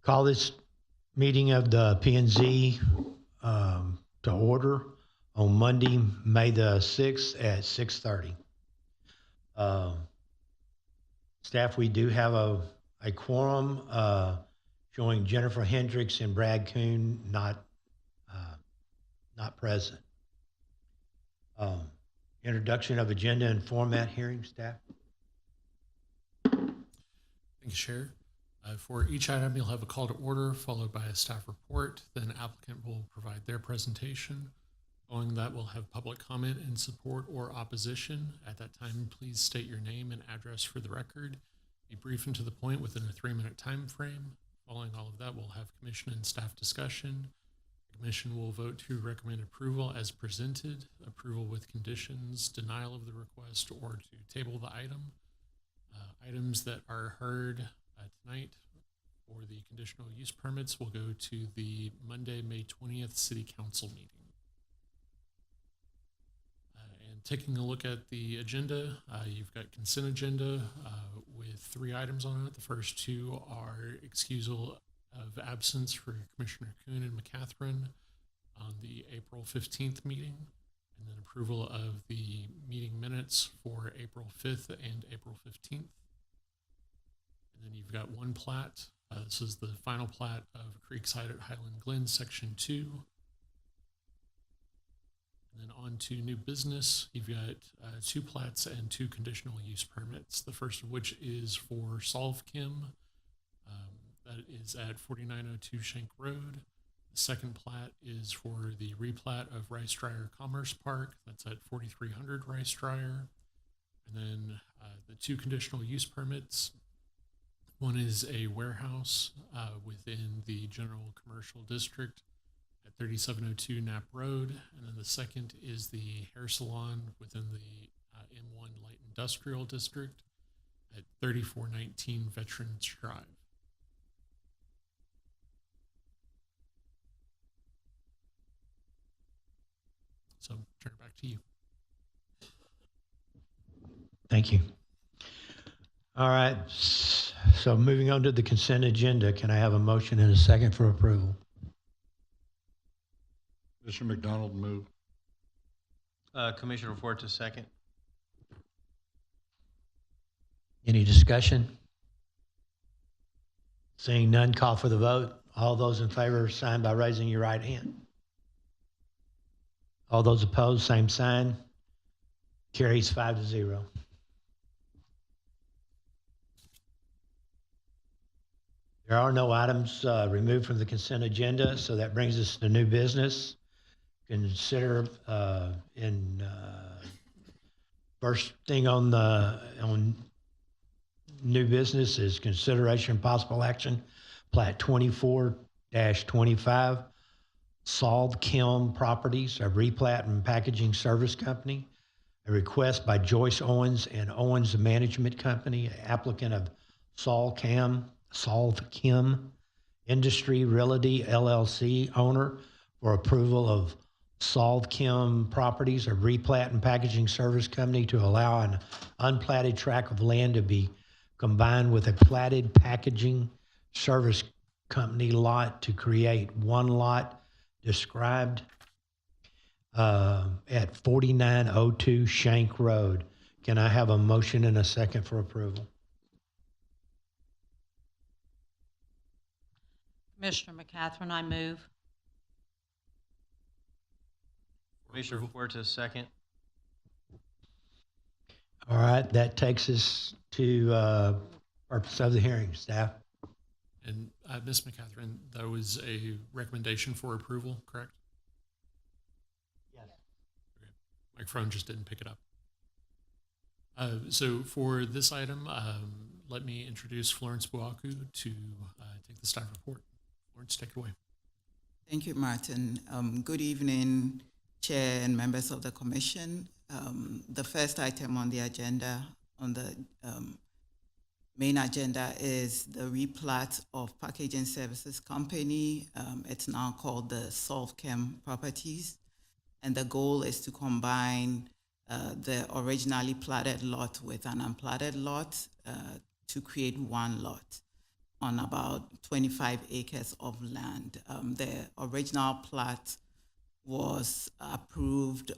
Call this meeting of the P&Z to order on Monday, May the 6th at 6:30. Staff, we do have a quorum showing Jennifer Hendricks and Brad Kuhn not present. Introduction of agenda and format hearing, staff. Thank you, Chair. For each item, you'll have a call to order followed by a staff report. Then applicant will provide their presentation. Following that, we'll have public comment in support or opposition. At that time, please state your name and address for the record. Be brief and to the point within a 3-minute time frame. Following all of that, we'll have commission and staff discussion. The commission will vote to recommend approval as presented, approval with conditions, denial of the request, or to table the item. Items that are heard tonight for the conditional use permits will go to the Monday, May 20th City Council meeting. And taking a look at the agenda, you've got consent agenda with 3 items on it. The first 2 are excusal of absence for Commissioner Kuhn and McCatherine on the April 15th meeting, and then approval of the meeting minutes for April 5th and April 15th. And then you've got 1 plat. This is the final plat of Creekside at Highland Glen, Section 2. And then on to new business. You've got 2 plats and 2 conditional use permits. The first of which is for Solvechem. That is at 4902 Shank Road. The second plat is for the replat of Rice Dryer Commerce Park. That's at 4300 Rice Dryer. And then the 2 conditional use permits. One is a warehouse within the general commercial district at 3702 Knapp Road. And then the second is the hair salon within the M1 Light Industrial District at 3419 Veterans Drive. So turn it back to you. Thank you. All right. So moving on to the consent agenda, can I have a motion and a second for approval? Mr. McDonald, move. Commissioner Forte, second. Any discussion? Seeing none, call for the vote. All those in favor, sign by raising your right hand. All those opposed, same sign. Carries 5-0. There are no items removed from the consent agenda, so that brings us to new business. Consider first thing on new business is consideration and possible action, Plat 24-25, Solvechem Properties, a replat and packaging service company. A request by Joyce Owens and Owens Management Company, applicant of Solvechem Industry Realty LLC owner, for approval of Solvechem Properties, a replat and packaging service company, to allow an unplatted tract of land to be combined with a platted packaging service company lot to create one lot described at 4902 Shank Road. Can I have a motion and a second for approval? Commissioner McCatherine, I move. Commissioner Forte, second. All right, that takes us to purpose of the hearing, staff. And Ms. McCatherine, that was a recommendation for approval, correct? Yes. Okay. Microphone just didn't pick it up. So for this item, let me introduce Florence Buaku to take the staff report. Florence, take it away. Thank you, Martin. Good evening, Chair and members of the Commission. The first item on the agenda, on the main agenda, is the replat of Packaging Services Company. It's now called the Solvechem Properties. And the goal is to combine the originally platted lot with an unplatted lot to create one lot on about 25 acres of land. The original plat was approved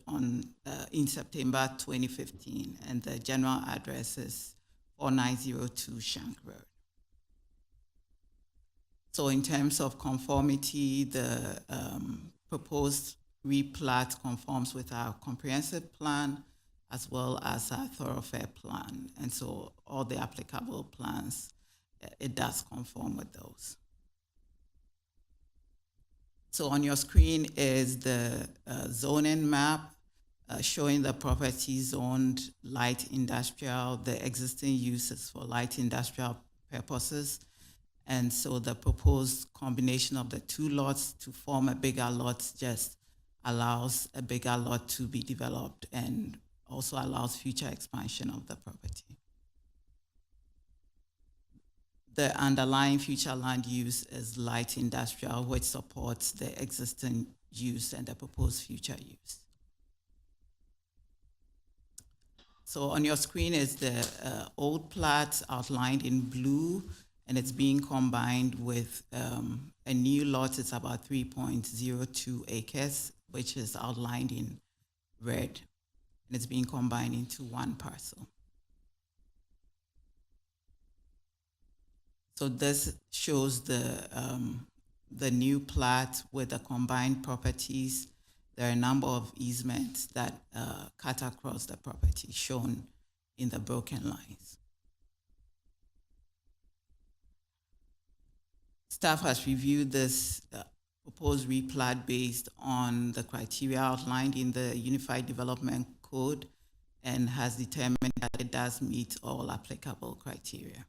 in September 2015, and the general address is 4902 Shank Road. So in terms of conformity, the proposed replat conforms with our comprehensive plan as well as our thoroughfare plan. And so all the applicable plans, it does conform with those. So on your screen is the zoning map showing the property zoned light industrial, the existing uses for light industrial purposes. And so the proposed combination of the two lots to form a bigger lot just allows a bigger lot to be developed and also allows future expansion of the property. The underlying future land use is light industrial, which supports the existing use and the proposed future use. So on your screen is the old plat outlined in blue, and it's being combined with a new lot. It's about 3.02 acres, which is outlined in red, and it's being combined into one parcel. So this shows the new plat with the combined properties. There are a number of easements that cut across the property shown in the broken lines. Staff has reviewed this proposed replat based on the criteria outlined in the Unified Development Code and has determined that it does meet all applicable criteria.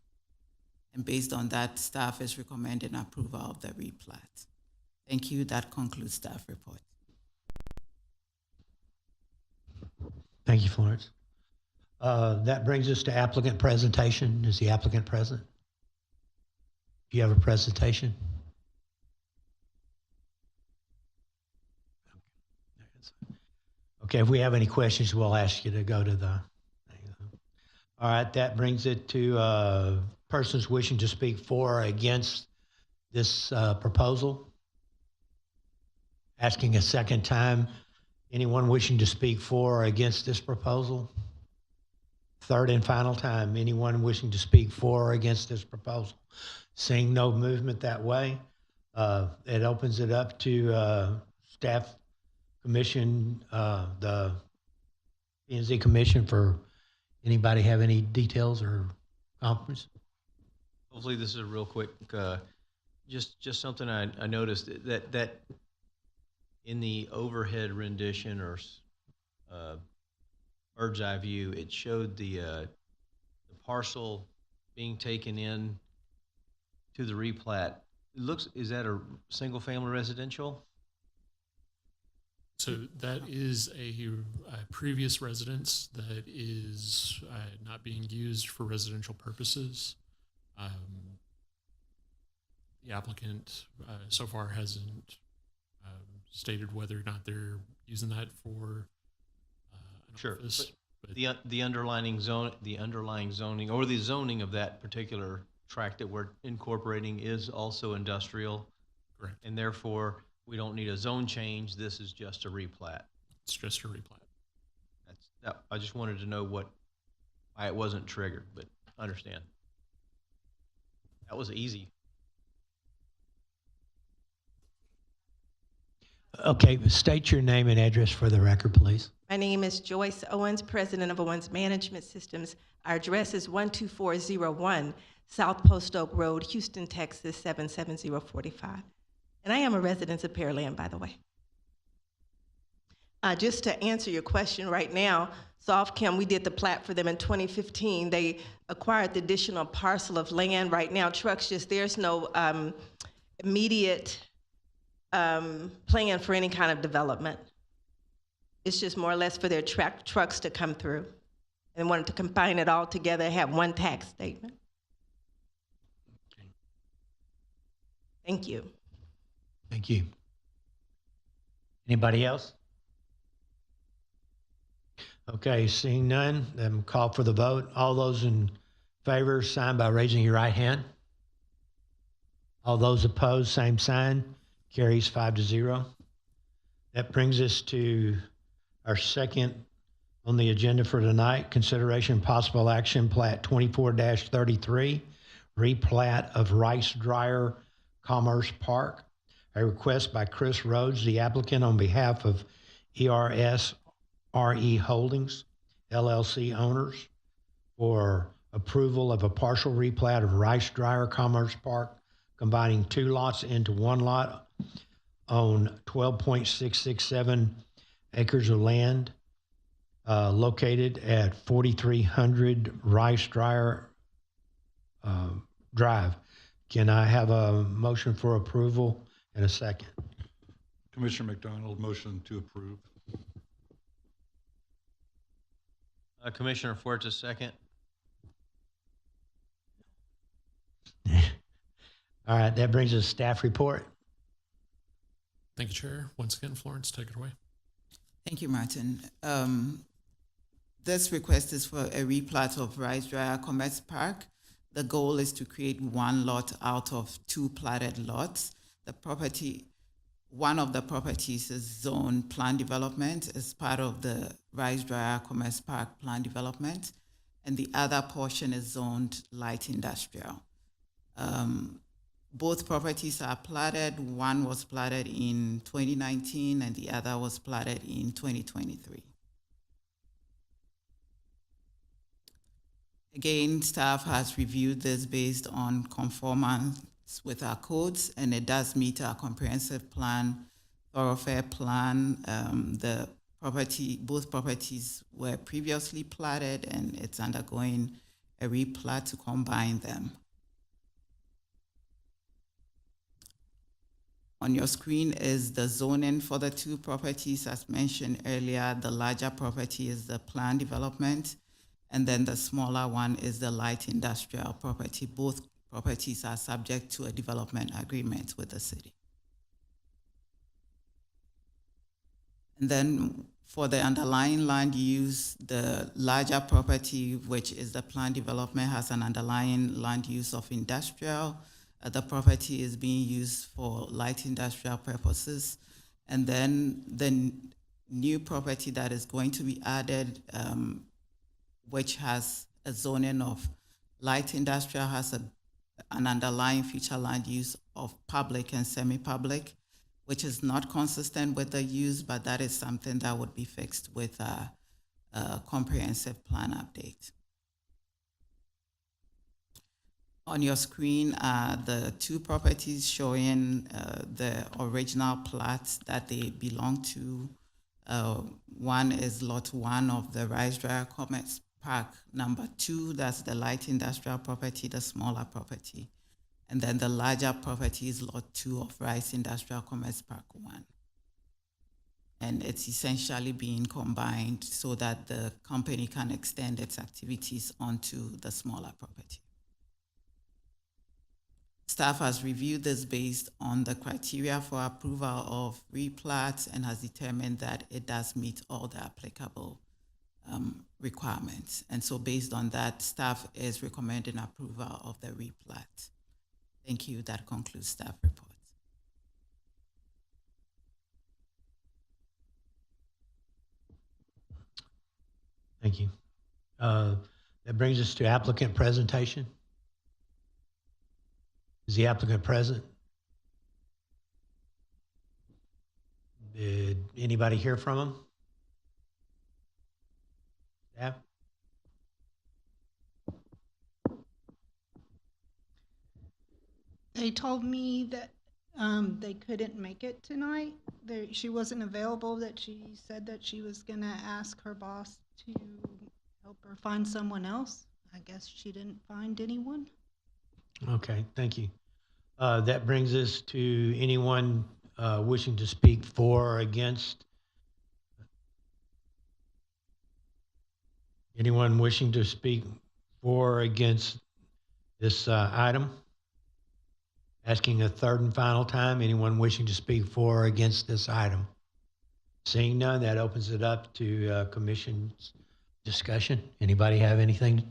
And based on that, staff is recommending approval of the replat. Thank you. That concludes staff report. Thank you, Florence. That brings us to applicant presentation. Is the applicant present? Do you have a presentation? Okay, if we have any questions, we'll ask you to go to the. All right, that brings it to persons wishing to speak for or against this proposal. Asking a second time, anyone wishing to speak for or against this proposal? Third and final time, anyone wishing to speak for or against this proposal? Seeing no movement that way, it opens it up to staff commission, the P&Z commission, for anybody have any details or comments? Hopefully this is a real quick, just something I noticed that in the overhead rendition or bird's eye view, it showed the parcel being taken in to the replat. Is that a single family residential? So that is a previous residence that is not being used for residential purposes. The applicant so far hasn't stated whether or not they're using that for an Sure, office. But the underlying zoning or the zoning of that particular tract that we're incorporating is also industrial, correct. and therefore we don't need a zone change. This is just a replat. It's just a replat. I just wanted to know why it wasn't triggered, but I understand. That was easy. Okay, state your name and address for the record, please. My name is Joyce Owens, president of Owens Management Systems. Our address is 12401 South Post Oak Road, Houston, Texas 77045. And I am a resident of Pearland, by the way. Just to answer your question right now, Solvechem, we did the plat for them in 2015. They acquired the additional parcel of land. Right now, there's no immediate plan for any kind of development. It's just more or less for their trucks to come through. And wanted to combine it all together and have one tax statement. Thank you. Thank you. Anybody else? Okay, seeing none, then call for the vote. All those in favor, sign by raising your right hand. All those opposed, same sign. Carries 5-0. That brings us to our second on the agenda for tonight, consideration and possible action, Plat 24-33, replat of Rice Dryer Commerce Park. A request by Chris Rhodes, the applicant, on behalf of ERS RE Holdings, LLC owners, for approval of a partial replat of Rice Dryer Commerce Park, combining 2 lots into 1 lot on 12.667 acres of land located at 4300 Rice Dryer Drive. Can I have a motion for approval and a second? Commissioner McDonald, motion to approve. Commissioner Fuertes, second. All right, that brings us staff report. Thank you, Chair. Once again, Florence, take it away. Thank you, Martin. This request is for a replat of Rice Dryer Commerce Park. The goal is to create 1 lot out of 2 platted lots. One of the properties is zoned plan development as part of the Rice Dryer Commerce Park plan development, and the other portion is zoned light industrial. Both properties are platted. One was platted in 2019 and the other was platted in 2023. Again, staff has reviewed this based on conformance with our codes, and it does meet our comprehensive plan, thoroughfare plan. Both properties were previously platted, and it's undergoing a replat to combine them. On your screen is the zoning for the 2 properties. As mentioned earlier, the larger property is the planned development, and then the smaller one is the light industrial property. Both properties are subject to a development agreement with the city. And then for the underlying land use, the larger property, which is the planned development, has an underlying land use of industrial. The property is being used for light industrial purposes. And then the new property that is going to be added, which has a zoning of light industrial, has an underlying future land use of public and semi-public, which is not consistent with the use, but that is something that would be fixed with a comprehensive plan update. On your are the 2 properties showing the original plats that they belong to. One is lot 1 of the Rice Dryer Commerce Park number 2, that's the light industrial property, the smaller property. And then the larger property is lot 2 of Rice Industrial Commerce Park 1. And it's essentially being combined so that the company can extend its activities onto the smaller property. Staff has reviewed this based on the criteria for approval of replats and has determined that it does meet all the applicable requirements. And so based on that, staff is recommending approval of the replat. Thank you. That concludes staff report. Thank you. That brings us to applicant presentation. Is the applicant present? Did anybody hear from him? Yeah. They told me that they couldn't make it tonight. She wasn't available, that she said that she was going to ask her boss to help her find someone else. I guess she didn't find anyone. Okay, thank you. That brings us to anyone wishing to speak for or against. Anyone wishing to speak for or against this item? Asking a third and final time, anyone wishing to speak for or against this item? Seeing none, that opens it up to commission's discussion. Anybody have anything?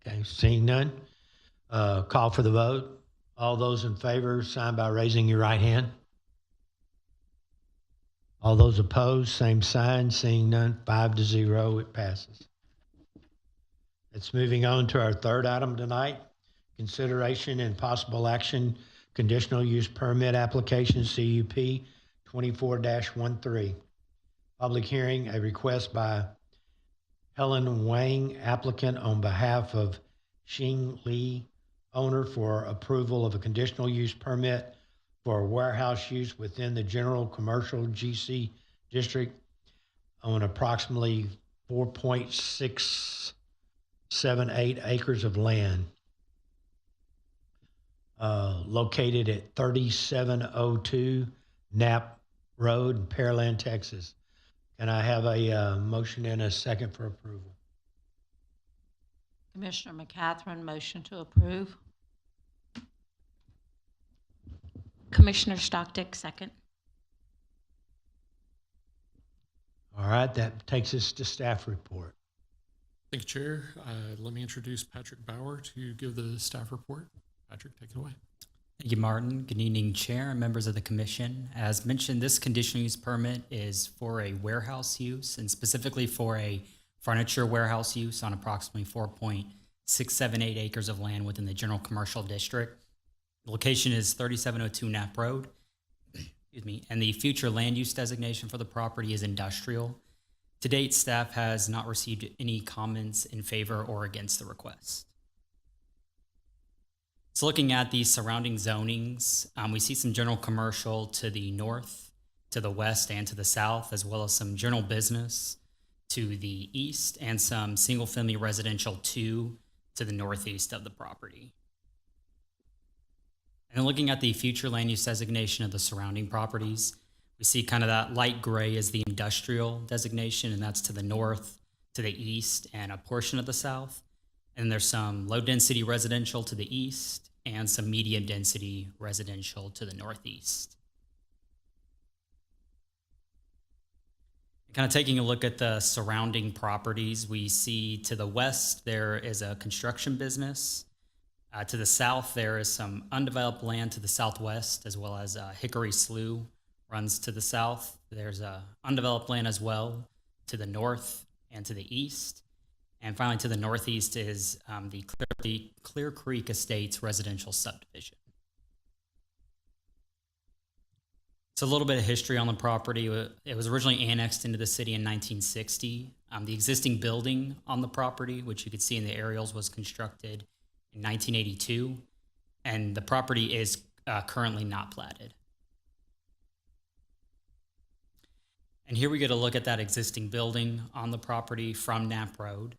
Okay, seeing none, call for the vote. All those in favor, sign by raising your right hand. All those opposed, same sign. Seeing none, 5-0, it passes. It's moving on to our third item tonight. Consideration and possible action, conditional use permit application, CUP 24-13. Public hearing, a request by Helen Wang, applicant on behalf of Xing Li, owner, for approval of a conditional use permit for warehouse use within the general commercial GC district on approximately 4.678 acres of land located at 3702 Knapp Road in Pearland, Texas. Can I have a motion and a second for approval? Commissioner McCatherine, motion to approve. Commissioner Stockdick, second. All right, that takes us to staff report. Thank you, Chair. Let me introduce Patrick Bauer to give the staff report. Patrick, take it away. Thank you, Martin. Good evening, Chair and members of the Commission. As mentioned, this conditional use permit is for a warehouse use, and specifically for a furniture warehouse use on approximately 4.678 acres of land within the general commercial district. The location is 3702 Knapp Road, excuse me, and the future land use designation for the property is industrial. To date, staff has not received any comments in favor or against the request. So looking at the surrounding zonings, we see some general commercial to the north, to the west, and to the south, as well as some general business to the east, and some single-family residential to the northeast of the property. And looking at the future land use designation of the surrounding properties, we see kind of that light gray as the industrial designation, and that's to the north, to the east, and a portion of the south. And there's some low-density residential to the east and some medium-density residential to the northeast. Kind of taking a look at the surrounding properties, we see to the west there is a construction business. To the south there is some undeveloped land to the southwest, as well as Hickory Slough runs to the south. There's undeveloped land as well to the north and to the east. And finally, to the northeast is the Clear Creek Estates residential subdivision. So a little bit of history on the property. It was originally annexed into the city in 1960. The existing building on the property, which you could see in the aerials, was constructed in 1982, and the property is currently not platted. And here we get a look at that existing building on the property from Knapp Road.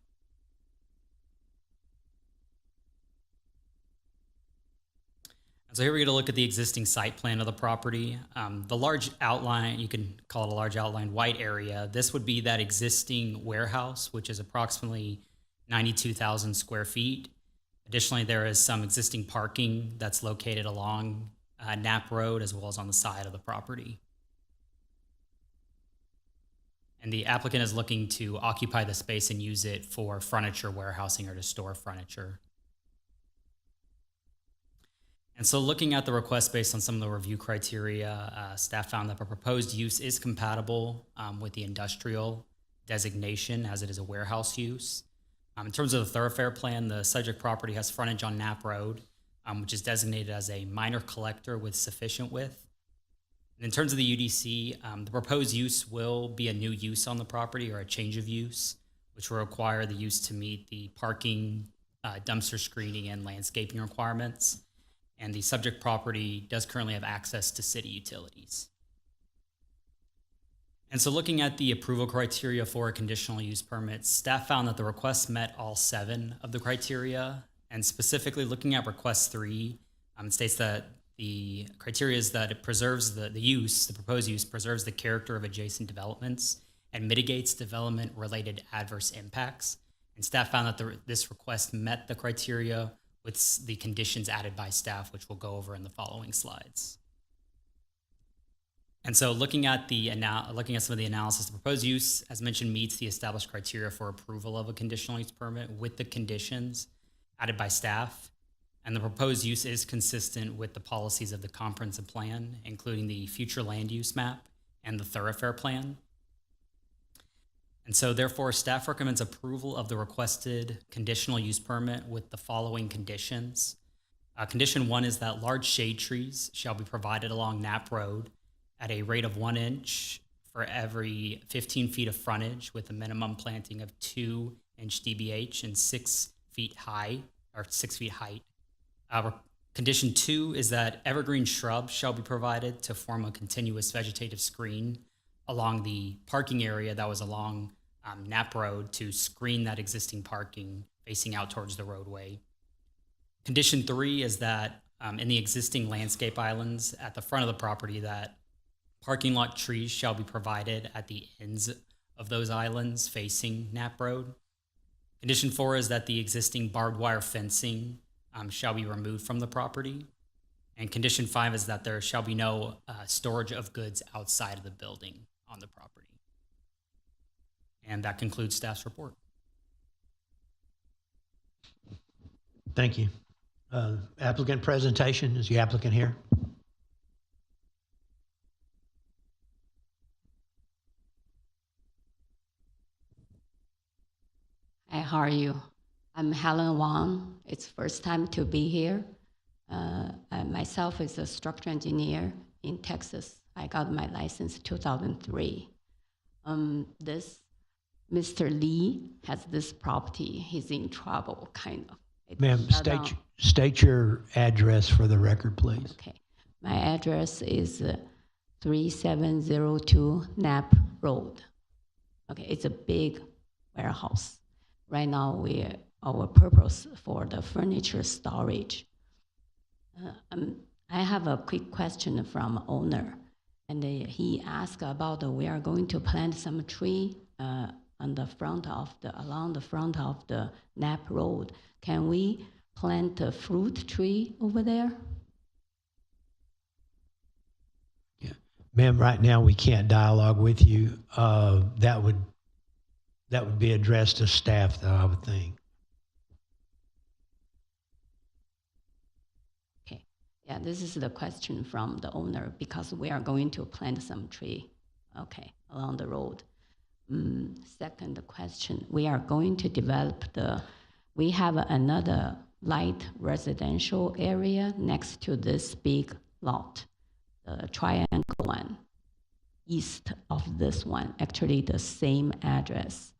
So here we get a look at the existing site plan of the property. The large outline, you can call it a large outline white area, this would be that existing warehouse, which is approximately 92,000 square feet. Additionally, there is some existing parking that's located along Knapp Road, as well as on the side of the property. And the applicant is looking to occupy the space and use it for furniture warehousing or to store furniture. And so looking at the request based on some of the review criteria, staff found that the proposed use is compatible with the industrial designation, as it is a warehouse use. In terms of the thoroughfare plan, the subject property has frontage on Knapp Road, which is designated as a minor collector with sufficient width. And in terms of the UDC, the proposed use will be a new use on the property or a change of use, which will require the use to meet the parking, dumpster screening, and landscaping requirements. And the subject property does currently have access to city utilities. And so looking at the approval criteria for a conditional use permit, staff found that the request met all 7 of the criteria. And specifically looking at request 3, it states that the criteria is that it preserves the proposed use preserves the character of adjacent developments and mitigates development-related adverse impacts. And staff found that this request met the criteria with the conditions added by staff, which we'll go over in the following slides. And so looking at some of the analysis, the proposed use, as mentioned, meets the established criteria for approval of a conditional use permit with the conditions. added by staff, and the proposed use is consistent with the policies of the comprehensive plan, including the future land use map and the thoroughfare plan. And so therefore, staff recommends approval of the requested conditional use permit with the following conditions. Condition 1 is that large shade trees shall be provided along Knapp Road at a rate of 1 inch for every 15 feet of frontage, with a minimum planting of 2-inch DBH and 6 feet high, or 6 feet height. Condition 2 is that evergreen shrubs shall be provided to form a continuous vegetative screen along the parking area that was along Knapp Road to screen that existing parking facing out towards the roadway. Condition 3 is that in the existing landscape islands at the front of the property, that parking lot trees shall be provided at the ends of those islands facing Knapp Road. Condition 4 is that the existing barbed wire fencing shall be removed from the property. And condition 5 is that there shall be no storage of goods outside of the building on the property. And that concludes staff's report. Thank you. Applicant presentation. Is the applicant here? Hi, how are you? I'm Helen Wang. It's first time to be here. Myself is a structural engineer in Texas. I got my license 2003. This Mr. Lee has this property. He's in trouble, kind of. Ma'am, state your address for the record, please. Okay. My address is 3702 Knapp Road. Okay, it's a big warehouse. Right now, our purpose for the furniture storage. I have a quick question from owner, and he asked about we are going to plant some tree along the front of the Knapp Road. Can we plant a fruit tree over there? Yeah, ma'am. Right now, we can't dialogue with you. That would be addressed to staff, though, I would think. Okay. Yeah, this is the question from the owner because we are going to plant some tree, okay, along the road. Second question, we are going to develop we have another light residential area next to this big lot, the triangle one, east of this one, actually the same address.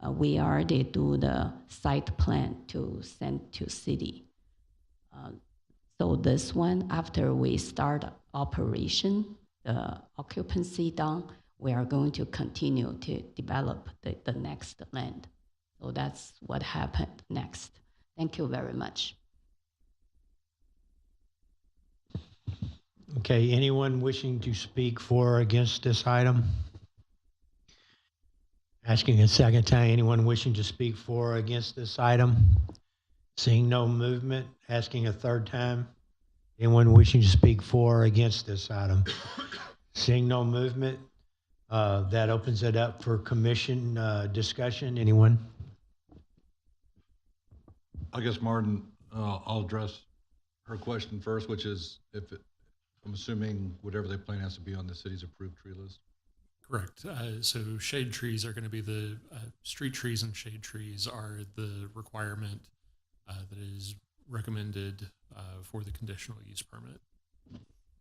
We already do the site plan to send to city. So this one, after we start operation, the occupancy done, we are going to continue to develop the next land. So that's what happened next. Thank you very much. Okay, anyone wishing to speak for or against this item? Asking a second time, anyone wishing to speak for or against this item? Seeing no movement, asking a third time. Anyone wishing to speak for or against this item? Seeing no movement, that opens it up for commission discussion. Anyone? I guess, Martin, I'll address her question first, which is I'm assuming whatever they plan has to be on the city's approved tree list. Correct. So shade trees are going to be the street trees, and shade trees are the requirement that is recommended for the conditional use permit.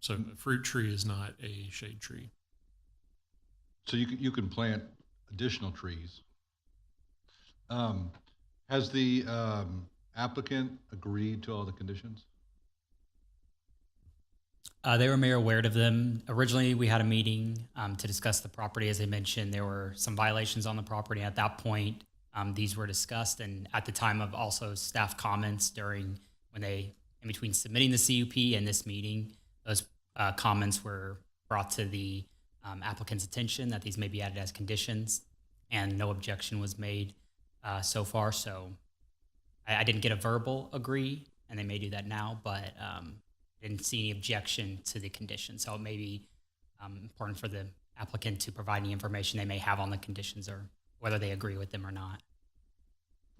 So a fruit tree is not a shade tree. So you can plant additional trees. Has the applicant agreed to all the conditions? They were made aware of them. Originally, we had a meeting to discuss the property. As I mentioned, there were some violations on the property. At that point, these were discussed, and at the time of also staff comments in between submitting the CUP and this meeting, those comments were brought to the applicant's attention that these may be added as conditions, and no objection was made so far. So I didn't get a verbal agree, and they may do that now, but didn't see any objection to the condition. So it may be important for the applicant to provide any information they may have on the conditions or whether they agree with them or not.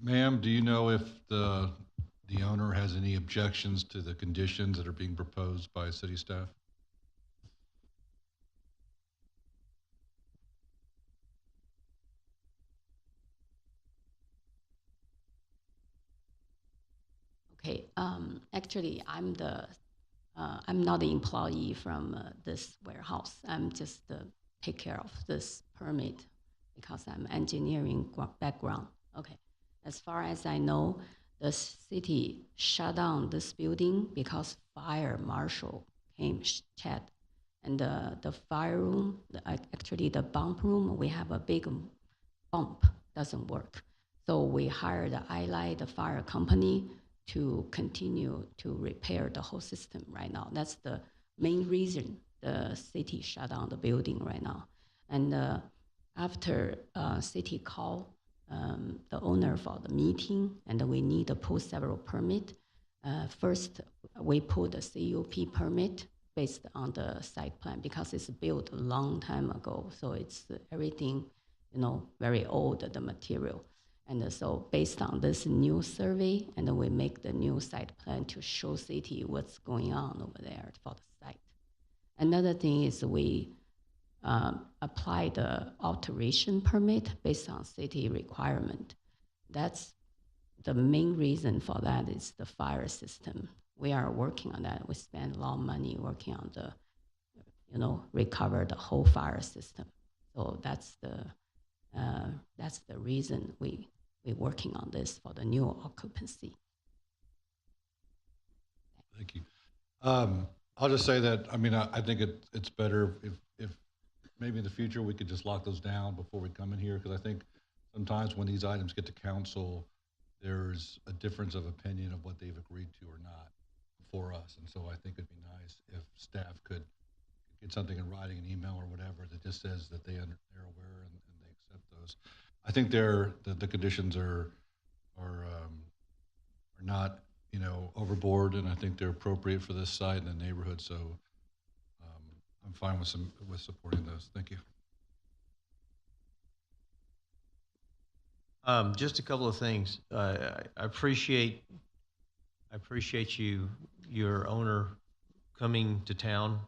Ma'am, do you know if the the owner has any objections to the conditions that are being proposed by city staff? Okay, actually, I'm not the employee from this warehouse. I'm just take care of this permit because I'm engineering background. Okay, as far as I know, the city shut down this building because fire marshal came checked, and the fire room, actually the bump room, we have a big bump doesn't work. So we hired the iLight, the fire company, to continue to repair the whole system right now. That's the main reason the city shut down the building right now. And after city call the owner for the meeting, and we need to pull several permit. First, we pulled the CUP permit based on the site plan because it's built a long time ago. So it's everything, very old, the material. And so based on this new survey, and then we make the new site plan to show city what's going on over there for the site. Another thing is we apply the alteration permit based on city requirement. That's the main reason for that is the fire system. We are working on that. We spend a lot of money working on the, recover the whole fire system. So that's the reason we're working on this for the new occupancy. Thank you. I'll just say that, I think it's better if maybe in the future we could just lock those down before we come in here, because I think sometimes when these items get to council, there's a difference of opinion of what they've agreed to or not for us. And so I think it'd be nice if staff could get something in writing, an email or whatever, that just says that they're aware and they accept those. I think the conditions are not, overboard, and I think they're appropriate for this site and the neighborhood. So I'm fine with supporting those. Thank you. Just a couple of things. I appreciate your owner coming to town,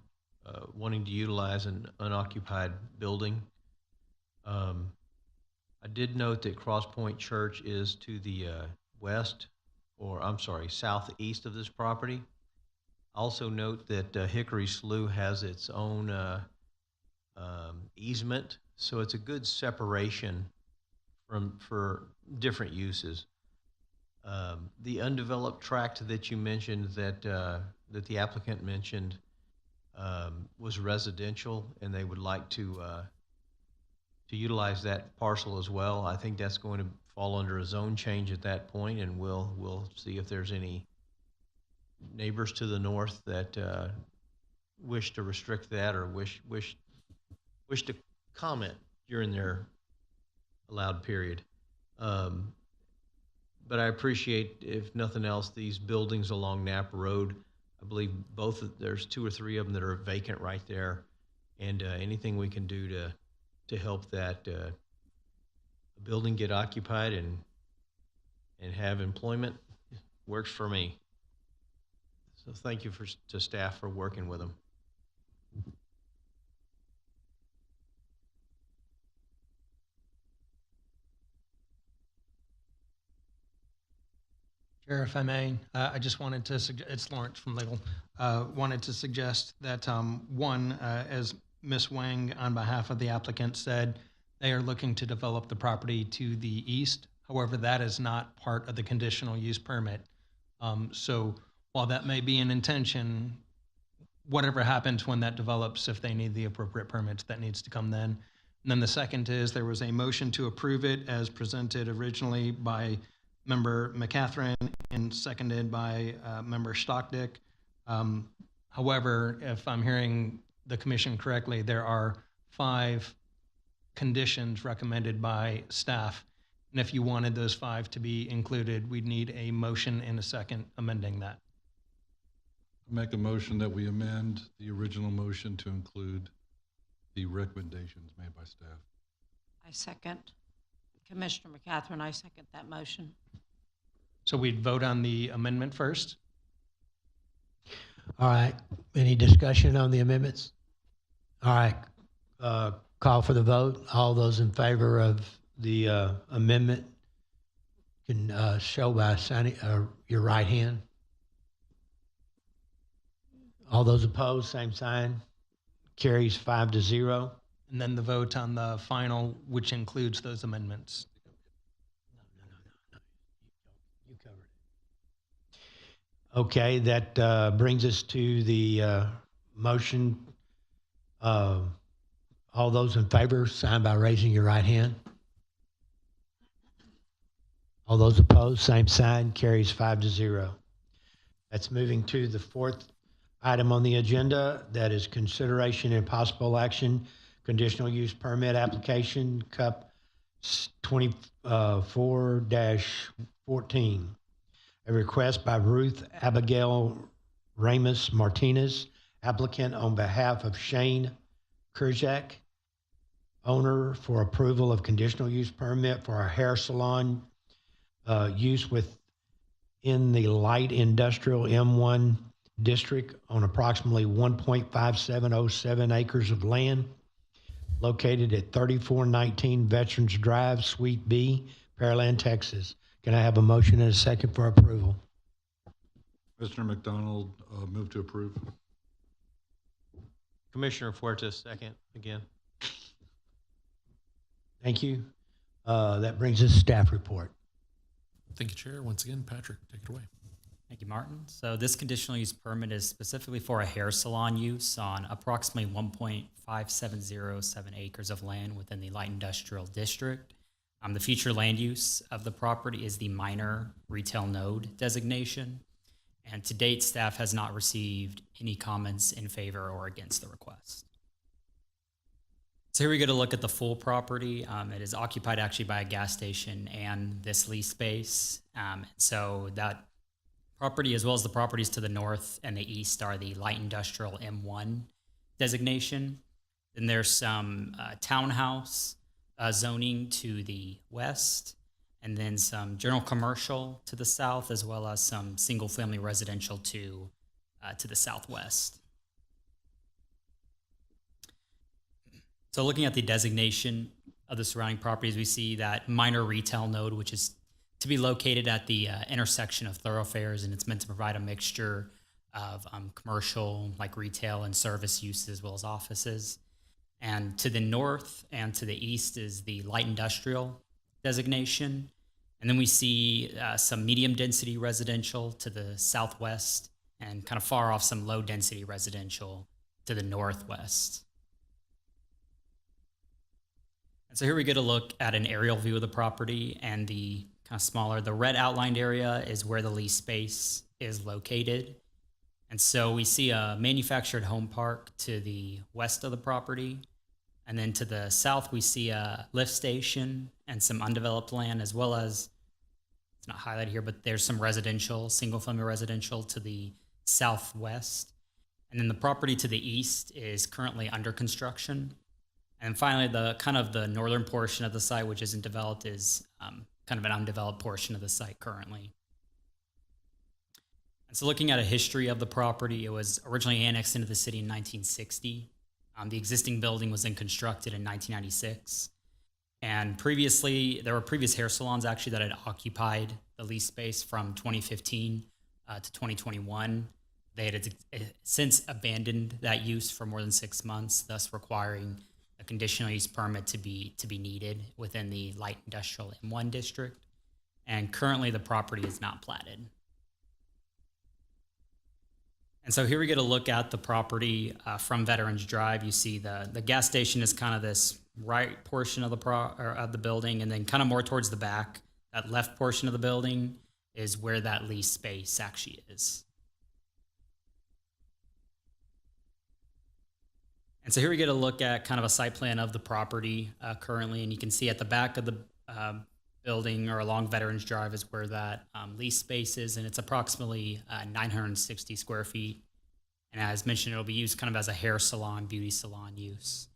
wanting to utilize an unoccupied building. I did note that Cross Point Church is to the southeast of this property. Also note that Hickory Slough has its own easement, so it's a good separation for different uses. The undeveloped tract that you mentioned, that the applicant mentioned, was residential, and they would like to utilize that parcel as well. I think that's going to fall under a zone change at that point, and we'll see if there's any neighbors to the north that wish to restrict that or wish to comment during their allowed period. But I appreciate, if nothing else, these buildings along Napa Road. I believe there's 2 or 3 of them that are vacant right there, and anything we can do to help that building get occupied and have employment works for me. So thank you to staff for working with them. Chair, if I may, I just wanted to suggest, it's Lawrence from Legal, wanted to suggest that as Ms. Wang on behalf of the applicant said, they are looking to develop the property to the east. However, that is not part of the conditional use permit. So while that may be an intention, whatever happens when that develops, if they need the appropriate permits, that needs to come then. And then the second is there was a motion to approve it as presented originally by Member McCatherine and seconded by Member Stockdick. However, if I'm hearing the commission correctly, there are 5 conditions recommended by staff. And if you wanted those 5 to be included, we'd need a motion and a second amending that. Make a motion that we amend the original motion to include the recommendations made by staff. I second. Commissioner McCatherine, I second that motion. So we'd vote on the amendment first. All right. Any discussion on the amendments? All right. Call for the vote. All those in favor of the amendment can show by signing your right hand. All those opposed, same sign. Carries 5-0. And then the vote on the final, which includes those amendments. No. You covered it. Okay, that brings us to the motion. All those in favor, sign by raising your right hand. All those opposed, same sign. Carries 5-0. That's moving to the fourth item on the agenda. That is consideration and possible action, conditional use permit application, CUP 24-14. A request by Ruth Abigail Ramos Martinez, applicant on behalf of Shane Kurzak, owner, for approval of conditional use permit for a hair salon use within the light industrial M1 district on approximately 1.5707 acres of land located at 3419 Veterans Drive, Suite B, Pearland, Texas. Can I have a motion and a second for approval? Mr. McDonald, move to approve. Commissioner Fuertes, second again. Thank you. That brings us staff report. Thank you, Chair. Once again, Patrick, take it away. Thank you, Martin. So this conditional use permit is specifically for a hair salon use on approximately 1.5707 acres of land within the light industrial district. The future land use of the property is the minor retail node designation. And to date, staff has not received any comments in favor or against the request. So here we get to look at the full property. It is occupied actually by a gas station and this lease space. So that property, as well as the properties to the north and the east, are the light industrial M1 designation. Then there's some townhouse zoning to the west, and then some general commercial to the south, as well as some single-family residential to the southwest. So looking at the designation of the surrounding properties, we see that minor retail node, which is to be located at the intersection of thoroughfares, and it's meant to provide a mixture of commercial, like retail and service uses, as well as offices. And to the north and to the east is the light industrial designation. And then we see some medium density residential to the southwest, and kind of far off some low density residential to the northwest. And so here we get a look at an aerial view of the property, and the kind of smaller, the red outlined area is where the lease space is located. And so we see a manufactured home park to the west of the property. And then to the south, we see a lift station and some undeveloped land, as well as, it's not highlighted here, but there's some residential, single-family residential to the southwest. And then the property to the east is currently under construction. And finally, the kind of the northern portion of the site, which isn't developed, is kind of an undeveloped portion of the site currently. And so looking at a history of the property, it was originally annexed into the city in 1960. The existing building was then constructed in 1996. And previously, there were previous hair salons actually that had occupied the lease space from 2015 to 2021. They had since abandoned that use for more than 6 months, thus requiring a conditional use permit to be needed within the light industrial M1 district. And currently the property is not platted. And so here we get a look at the property from Veterans Drive. You see the gas station is kind of this right portion of the building, and then kind of more towards the back, that left portion of the building is where that lease space actually is. And so here we get a look at kind of a site plan of the property currently, and you can see at the back of the building or along Veterans Drive is where that lease space is, and it's approximately 960 square feet. And as mentioned, it'll be used kind of as a hair salon, beauty salon use.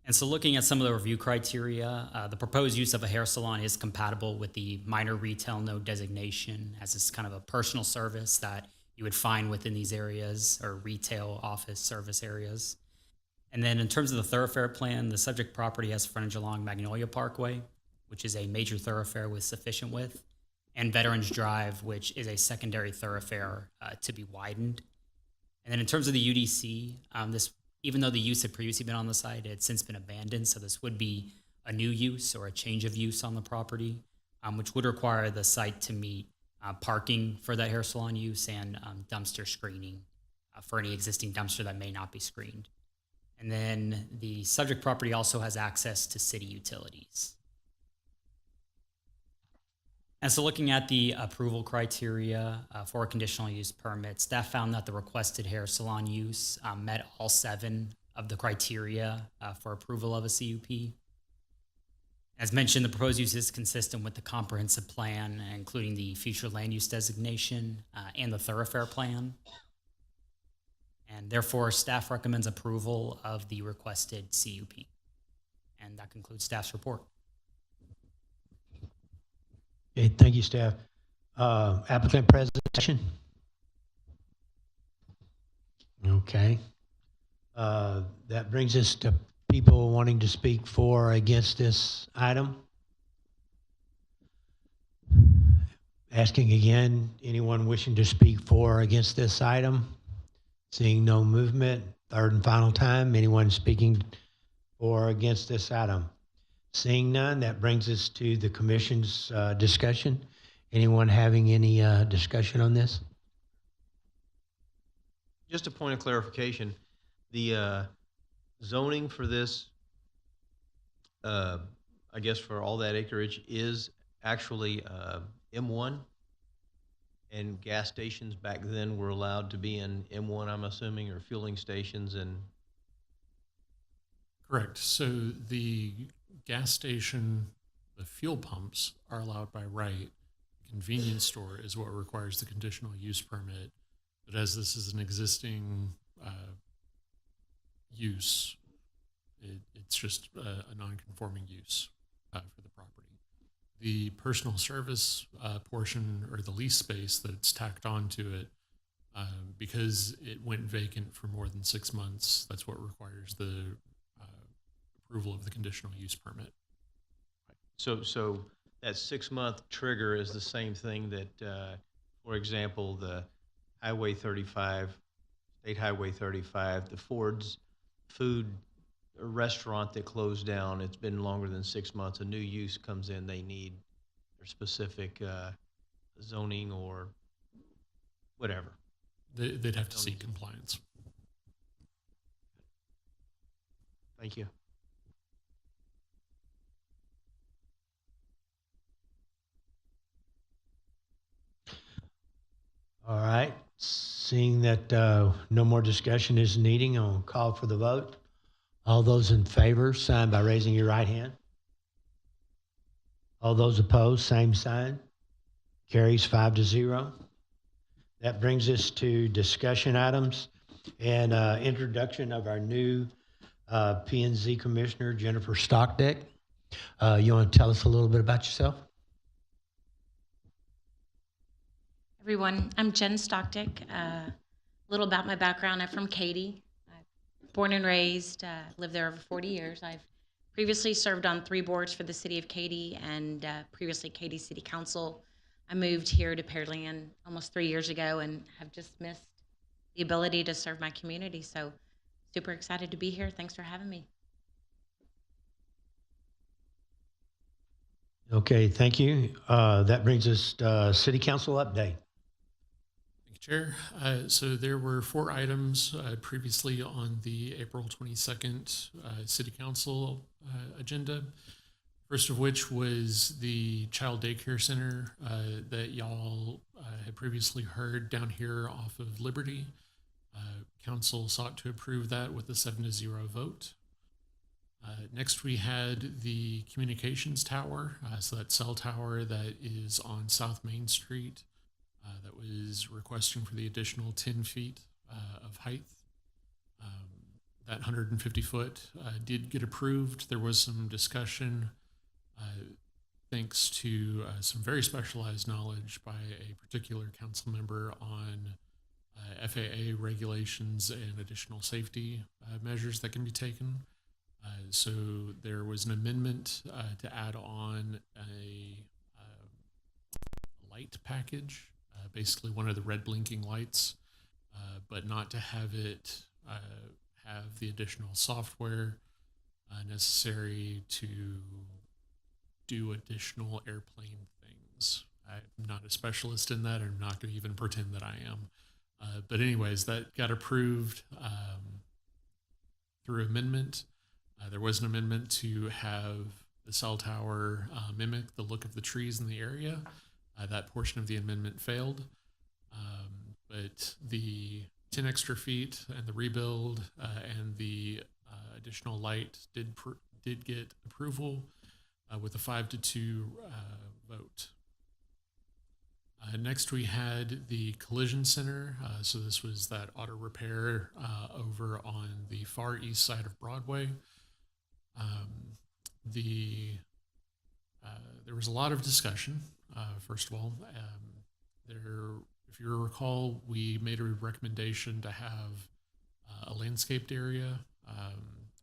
And so looking at some of the review criteria, the proposed use of a hair salon is compatible with the minor retail node designation, as it's kind of a personal service that you would find within these areas, or retail office service areas. And then in terms of the thoroughfare plan, the subject property has frontage along Magnolia Parkway, which is a major thoroughfare with sufficient width, and Veterans Drive, which is a secondary thoroughfare to be widened. And then in terms of the UDC, even though the use had previously been on the site, it had since been abandoned, so this would be a new use or a change of use on the property, which would require the site to meet parking for that hair salon use and dumpster screening for any existing dumpster that may not be screened. And then the subject property also has access to city utilities. And so looking at the approval criteria for a conditional use permit, staff found that the requested hair salon use met all 7 of the criteria for approval of a CUP. As mentioned, the proposed use is consistent with the comprehensive plan, including the future land use designation and the thoroughfare plan. And therefore, staff recommends approval of the requested CUP. And that concludes staff's report. Okay, thank you, staff. Applicant presentation? Okay. That brings us to people wanting to speak for or against this item. Asking again, anyone wishing to speak for or against this item? Seeing no movement, third and final time, anyone speaking for or against this item? Seeing none, that brings us to the commission's discussion. Anyone having any discussion on this? Just a point of clarification, the zoning for this, I guess for all that acreage, is actually M1, and gas stations back then were allowed to be in M1, I'm assuming, or fueling stations. And Correct. So the gas station, the fuel pumps are allowed by right. Convenience store is what requires the conditional use permit. But as this is an existing use, it's just a non-conforming use for the property. The personal service portion, or the lease space that's tacked onto it, because it went vacant for more than 6 months, that's what requires the approval of the conditional use permit. so that 6-month trigger is the same thing that, for example, the Highway 35, State Highway 35, the Ford's food restaurant that closed down, it's been longer than 6 months. A new use comes in, they need their specific zoning or whatever. They'd have to seek compliance. Thank you. All right. Seeing that no more discussion is needing, I'll call for the vote. All those in favor, sign by raising your right hand. All those opposed, same sign. Carries 5-0. That brings us to discussion items and introduction of our new P&Z Commissioner, Jennifer Stockdick. You want to tell us a little bit about yourself? Everyone, I'm Jen Stockdick. A little about my background. I'm from Katy. Born and raised, lived there over 40 years. I've previously served on 3 boards for the city of Katy and previously Katy City Council. I moved here to Pearland almost 3 years ago and have just missed the ability to serve my community. So super excited to be here. Thanks for having me. Okay, thank you. That brings us to City Council update. Chair. So there were 4 items previously on the April 22nd City Council agenda. First of which was the child daycare center that y'all had previously heard down here off of Liberty. Council sought to approve that with a 7-0 vote. Next, we had the communications tower, so that cell tower that is on South Main Street. That was requesting for the additional 10 feet of height. that 150 foot did get approved. There was some discussion thanks to some very specialized knowledge by a particular council member on FAA regulations and additional safety measures that can be taken. So there was an amendment to add on a light package, basically one of the red blinking lights, but not to have it have the additional software necessary to do additional airplane things. I'm not a specialist in that. I'm not going to even pretend that I am. But anyways, that got approved through amendment. There was an amendment to have the cell tower mimic the look of the trees in the area. That portion of the amendment failed. But the 10 extra feet and the rebuild and the additional light did get approval with a 5-2 vote. Next, we had the collision center. So this was that auto repair over on the far east side of Broadway. There was a lot of discussion. First of all, if you recall, we made a recommendation to have a landscaped area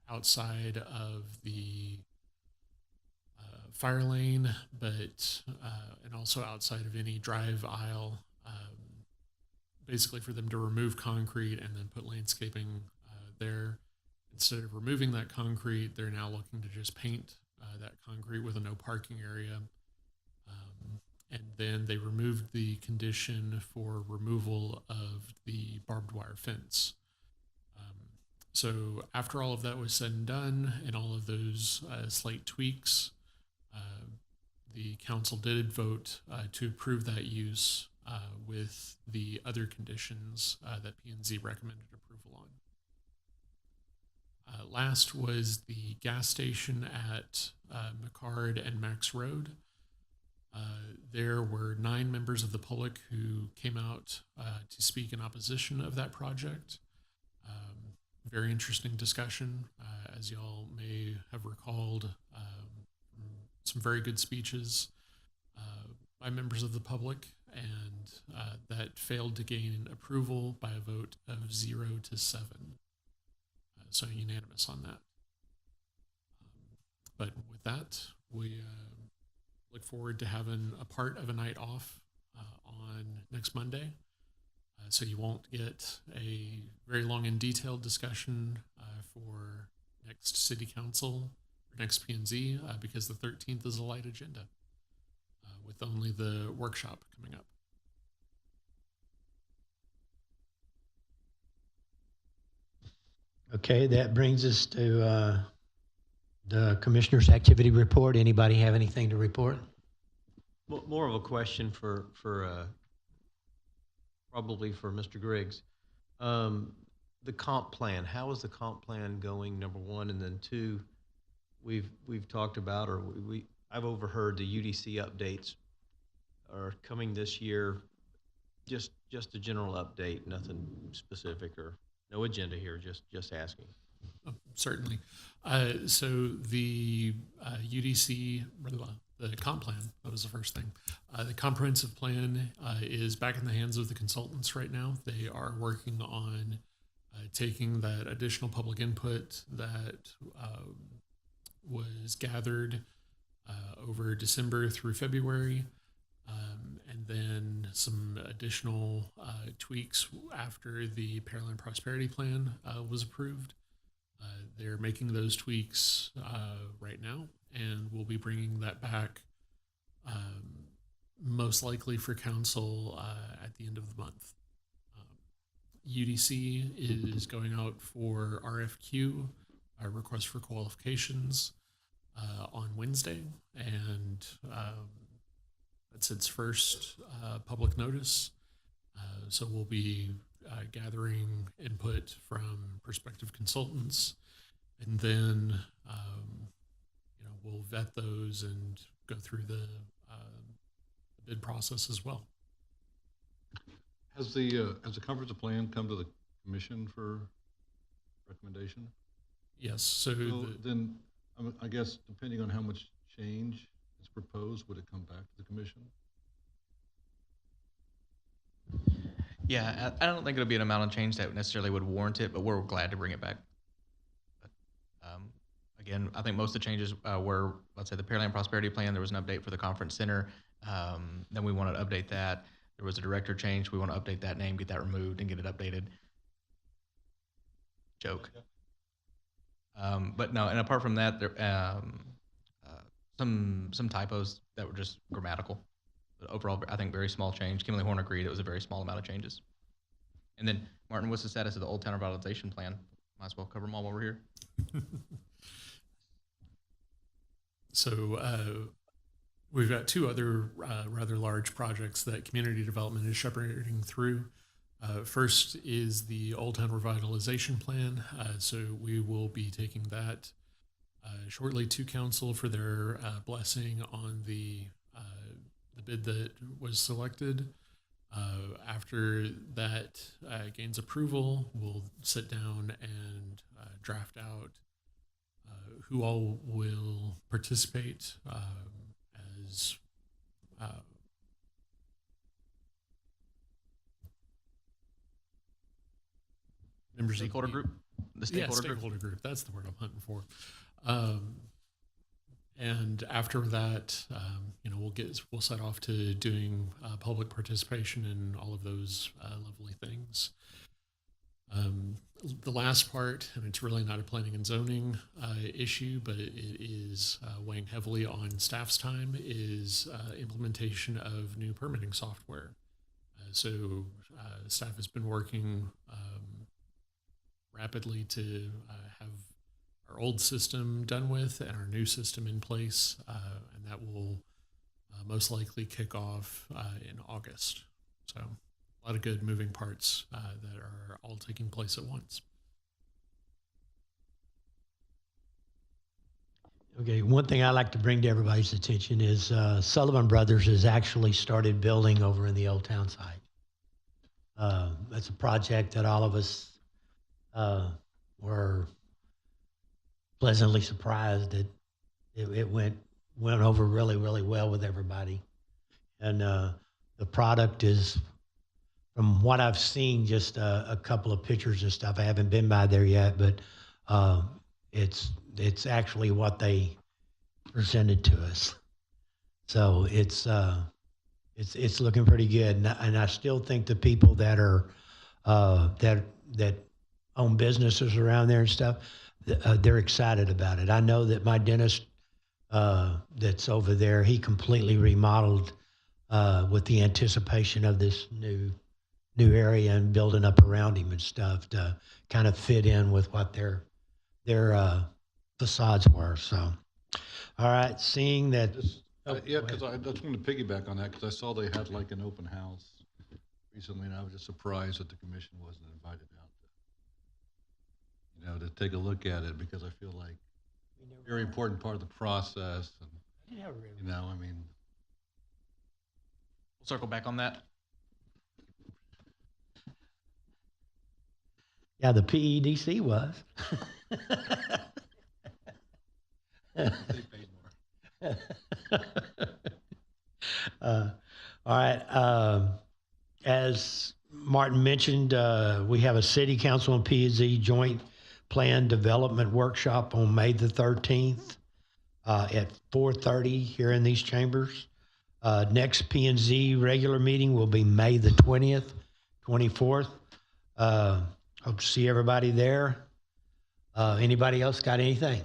outside of the fire lane, but and also outside of any drive aisle, basically for them to remove concrete and then put landscaping there. Instead of removing that concrete, they're now looking to just paint that concrete with a no parking area. And then they removed the condition for removal of the barbed wire fence. So after all of that was said and done, and all of those slight tweaks, the council did vote to approve that use with the other conditions that P&Z recommended approval on. Last was the gas station at McCard and Max Road. There were 9 members of the public who came out to speak in opposition of that project. Very interesting discussion, as y'all may have recalled, some very good speeches by members of the public, and that failed to gain approval by a vote of 0-7. So unanimous on that. But with that, we look forward to having a part of a night off on next Monday. So you won't get a very long and detailed discussion for next city council or next P&Z because the 13th is a light agenda with only the workshop coming up. Okay, that brings us to the commissioner's activity report. Anybody have anything to report? More of a question for probably for Mr. Griggs. The comp plan, how is the comp plan going, number one? And then two, we've talked about, or I've overheard the UDC updates are coming this year. Just a general update, nothing specific or no agenda here, just asking. Oh, certainly. So the UDC, the comp plan, that was the first thing. The comprehensive plan is back in the hands of the consultants right now. They are working on taking that additional public input that was gathered over December through February, and then some additional tweaks after the Pearland Prosperity Plan was approved. They're making those tweaks right now, and we'll be bringing that back most likely for council at the end of the month. UDC is going out for RFQ, request for qualifications, on Wednesday, and that's its first public notice. So we'll be gathering input from prospective consultants, and then we'll vet those and go through the bid process as well. Has the comprehensive plan come to the commission for recommendation? Yes, so So then, I guess, depending on how much change is proposed, would it come back to the commission? Yeah, I don't think it'll be an amount of change that necessarily would warrant it, but we're glad to bring it back. But, again, I think most of the changes were, let's say, the Pearland Prosperity Plan. There was an update for the conference center. Then we wanted to update that. There was a director change. We want to update that name, get that removed, and get it updated. Joke. But no, and apart from that, there some typos that were just grammatical. But overall, I think very small change. Kimberly Horn agreed it was a very small amount of changes. And then, Martin, what's the status of the Old Town Revitalization Plan? Might as well cover them all while we're here. So we've got two other rather large projects that community development is shepherding through. First is the Old Town Revitalization Plan. So we will be taking that shortly to council for their blessing on the bid that was selected. After that gains approval, we'll sit down and draft out who all will participate as members Stakeholder of group? The stakeholder group? stakeholder group. That's the word I'm hunting for. And after that, we'll set off to doing public participation in all of those lovely things. The last part, and it's really not a planning and zoning issue, but it is weighing heavily on staff's time, is implementation of new permitting software. So staff has been working rapidly to have our old system done with and our new system in place, and that will most likely kick off in August. So a lot of good moving parts that are all taking place at once. Okay, one thing I like to bring to everybody's attention is Sullivan Brothers has actually started building over in the Old Town site. That's a project that all of us were pleasantly surprised that it went over really, really well with everybody. And the product is, from what I've seen, just a couple of pictures and stuff. I haven't been by there yet, but it's actually what they presented to us. So it's looking pretty good, and I still think the people that are that own businesses around there and stuff, they're excited about it. I know that my dentist that's over there, he completely remodeled with the anticipation of this new area and building up around him and stuff to kind of fit in with what their facades were. So, all right, seeing that. Yeah, because I just wanted to piggyback on that, because I saw they had like an open house recently, and I was just surprised that the commission wasn't invited out to take a look at it, because I feel like very important part of the process. And, I mean, We'll circle back on that. Yeah, the PEDC was. they paid more. All right. As Martin mentioned, we have a City Council and P&Z joint plan development workshop on May the 13th at 4:30 here in these chambers. Next P&Z regular meeting will be May the 20th, 24th. Hope to see everybody there. Anybody else got anything?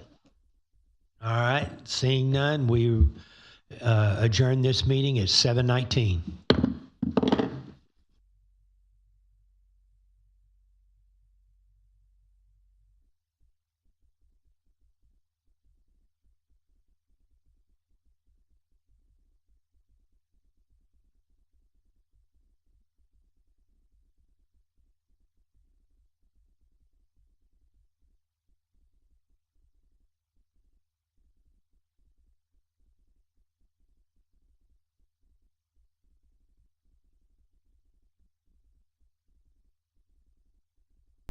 All right, seeing none, we adjourn this meeting at 7:19.